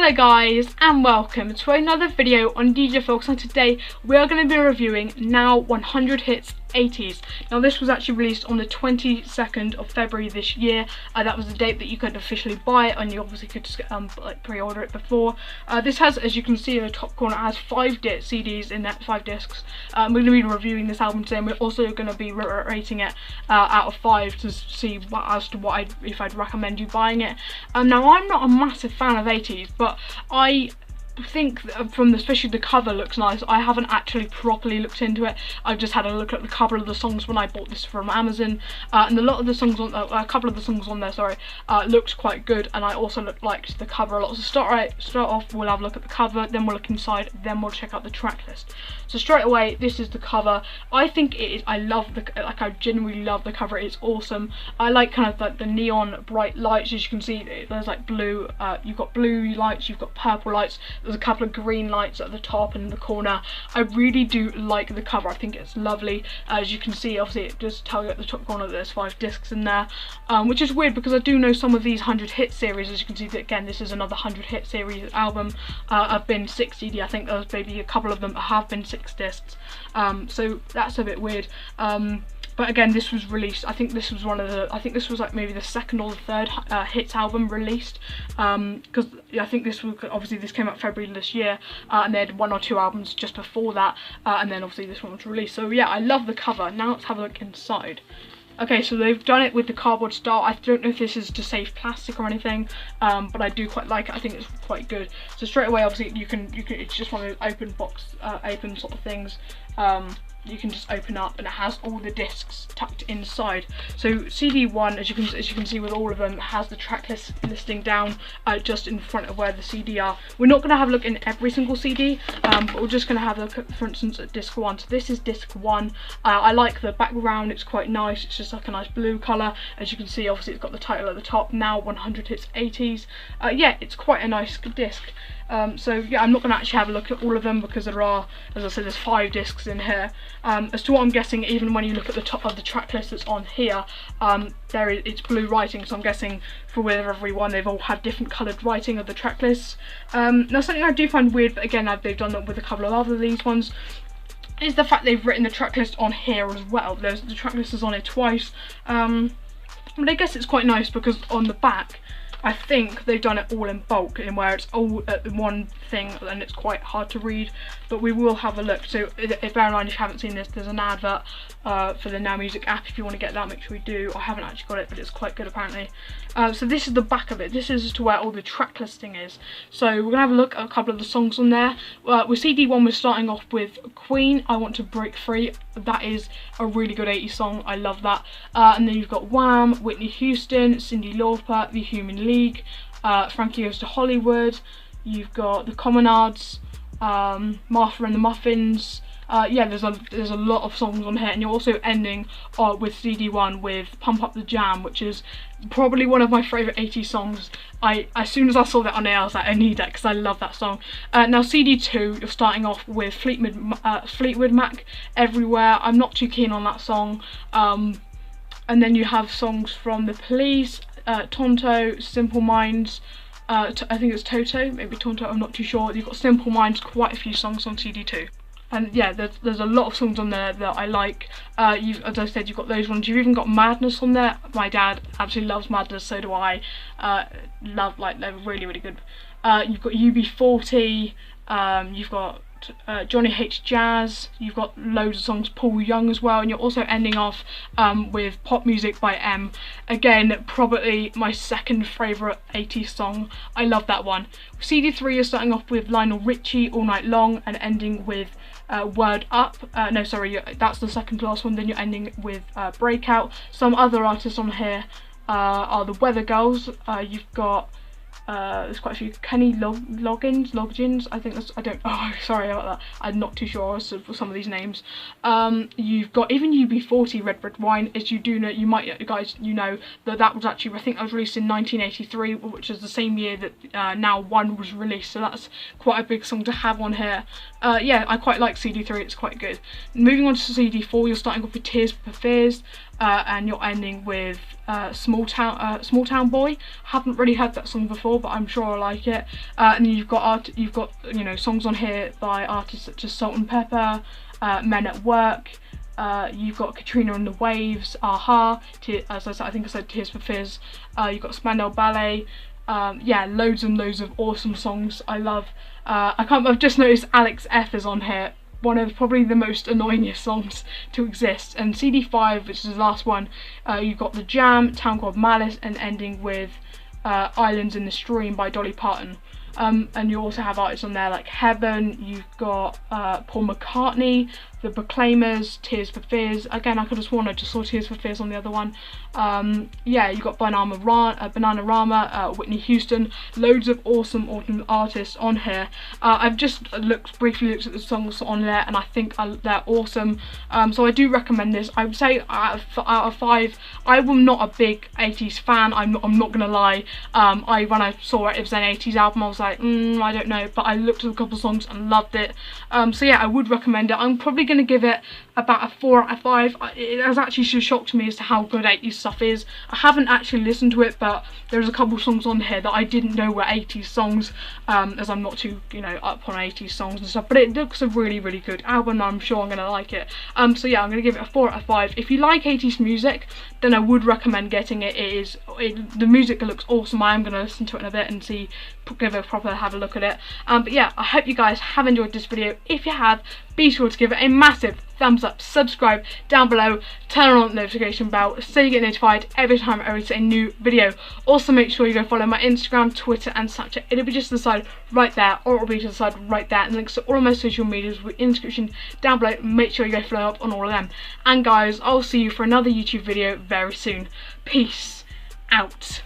Hello guys and welcome to another video on DJ Fox, and today we are going to be reviewing Now 100 Hits 80s. Now this was actually released on the 22nd of February this year. That was the date that you could officially buy it, and you obviously could just like pre-order it before. This has, as you can see in the top corner, it has 5 CDs in there, 5 discs. We're going to be reviewing this album today, and we're also going to be rating it out of 5 to see if I'd recommend you buying it. Now I'm not a massive fan of 80s, but I think from especially the cover looks nice. I haven't actually properly looked into it. I've just had a look at the cover of the songs when I bought this from Amazon, and a lot of the songs on a couple of the songs on there, looked quite good, and I also liked the cover a lot. So start off, we'll have a look at the cover, then we'll look inside, then we'll check out the track list. So straight away, this is the cover. I think it is. I love I genuinely love the cover. It's awesome. I like kind of like the neon bright lights. As you can see, there's like blue. You've got blue lights. You've got purple lights. There's a couple of green lights at the top and in the corner. I really do like the cover. I think it's lovely. As you can see, obviously it does tell you at the top corner that there's 5 discs in there, which is weird because I do know some of these 100 hit series. As you can see, that again, this is another 100 hit series album. I've been 6 CD. I think there's maybe a couple of them have been 6 discs. So that's a bit weird. But again, this was released, I think this was like maybe the 2nd or the 3rd hits album released, because I think this came out February this year, and they had 1 or 2 albums just before that, and then obviously this one was released. So yeah, I love the cover. Now let's have a look inside. Okay, so they've done it with the cardboard style. I don't know if this is to save plastic or anything, but I do quite like it. I think it's quite good. So straight away, obviously you can it's just one of those open box, open sort of things. You can just open up, and it has all the discs tucked inside. So CD 1, as you can see with all of them, has the track listing down just in front of where the CD are. We're not going to have a look in every single CD, but we're just going to have a look at, for instance, at disc 1. So this is disc 1. I like the background. It's quite nice. It's just like a nice blue colour. As you can see, obviously it's got the title at the top, Now 100 Hits 80s. Yeah, it's quite a nice disc. So yeah, I'm not going to actually have a look at all of them because there are, as I said, there's 5 discs in here. As to what I'm guessing, even when you look at the top of the track list that's on here, it's blue writing, so I'm guessing for with every one they've all had different coloured writing of the track lists. Now something I do find weird, but again they've done that with a couple of other these ones, is the fact they've written the track list on here as well. The track list is on it twice, but I guess it's quite nice because on the back I think they've done it all in bulk, in where it's all at one thing and it's quite hard to read, but we will have a look. So bear in mind, if you haven't seen this, there's an advert for the Now Music app. If you want to get that, make sure you do. I haven't actually got it, but it's quite good apparently. So this is the back of it. This is as to where all the track listing is. So we're going to have a look at a couple of the songs on there. With CD 1, we're starting off with Queen, I Want to Break Free. That is a really good 80s song. I love that. And then you've got Wham, Whitney Houston, Cyndi Lauper, The Human League, Frankie Goes to Hollywood. You've got The Commonards, Martha and the Muffins. Yeah, there's a lot of songs on here, and you're also ending with CD 1 with Pump Up the Jam, which is probably one of my favourite 80s songs. As soon as I saw that on there, I was like, I need that because I love that song. Now CD 2, you're starting off with Fleetwood Mac, Everywhere. I'm not too keen on that song. And then you have songs from The Police, Tonto, Simple Minds. I think it's Toto, maybe Tonto, I'm not too sure. You've got Simple Minds, quite a few songs on CD 2. And yeah, there's a lot of songs on there that I like. As I said, you've got those ones. You've even got Madness on there. My dad absolutely loves Madness, so do I. They're really, really good. You've got UB40. You've got Johnny Hates Jazz. You've got loads of songs, Paul Young as well, and you're also ending off with Pop Music by M. Again, probably my 2nd favourite 80s song. I love that one. CD 3, you're starting off with Lionel Richie, All Night Long, and ending with Word Up. No, sorry, that's the 2nd to last one. Then you're ending with Breakout. Some other artists on here are the Weather Girls. You've got there's quite a few. Kenny Loggins, I think that's, sorry about that, I'm not too sure for some of these names. You've got even UB40, Red Red Wine. As you do know, you know that was actually, I think that was released in 1983, which is the same year that Now 1 was released, so that's quite a big song to have on here. Yeah, I quite like CD3, it's quite good. Moving on to CD4, you're starting off with Tears for Fears. and you're ending with Small Town Boy. Haven't really heard that song before, but I'm sure I like it. And then you've got you know, songs on here by artists such as Salt and Pepper, Men at Work. You've got Katrina and the Waves, Aha, as I said, I think I said Tears for Fears. You've got Spandau Ballet. Yeah, loads and loads of awesome songs I love. I've just noticed Alex F is on here, one of probably the most annoyingest songs to exist. And CD5, which is the last one, you've got The Jam, Town Called Malice, and ending with Islands in the Stream by Dolly Parton. And you also have artists on there like Heaven, you've got Paul McCartney, The Proclaimers, Tears for Fears. Again, I could have sworn I just saw Tears for Fears on the other one. Yeah, you've got Bananarama, Whitney Houston, loads of awesome artists on here. I've just briefly looked at the songs on there, and I think they're awesome. So I do recommend this. I would say out of 5, I'm not a big 80s fan, I'm not gonna lie. When I saw it was an 80s album, I was like, I don't know, but I looked at a couple of songs and loved it. So yeah, I would recommend it. I'm probably going to give it about a 4 out of 5. It has actually shocked me as to how good 80s stuff is. I haven't actually listened to it, but there's a couple songs on here that I didn't know were 80s songs, as I'm not too, you know, up on 80s songs and stuff, but it looks a really, really good album. I'm sure I'm going to like it. So yeah, I'm going to give it a 4 out of 5. If you like 80s music, then I would recommend getting it. The music looks awesome. I am going to listen to it in a bit and have a look at it. But yeah, I hope you guys have enjoyed this video. If you have, be sure to give it a massive thumbs up, subscribe down below, turn on the notification bell so you get notified every time I release a new video. Also make sure you go follow my Instagram, Twitter and Snapchat. It'll be just to the side right there, or it'll be to the side right there, and links to all of my social medias will be in the description down below. Make sure you go follow up on all of them. And guys, I'll see you for another YouTube video very soon. Peace out.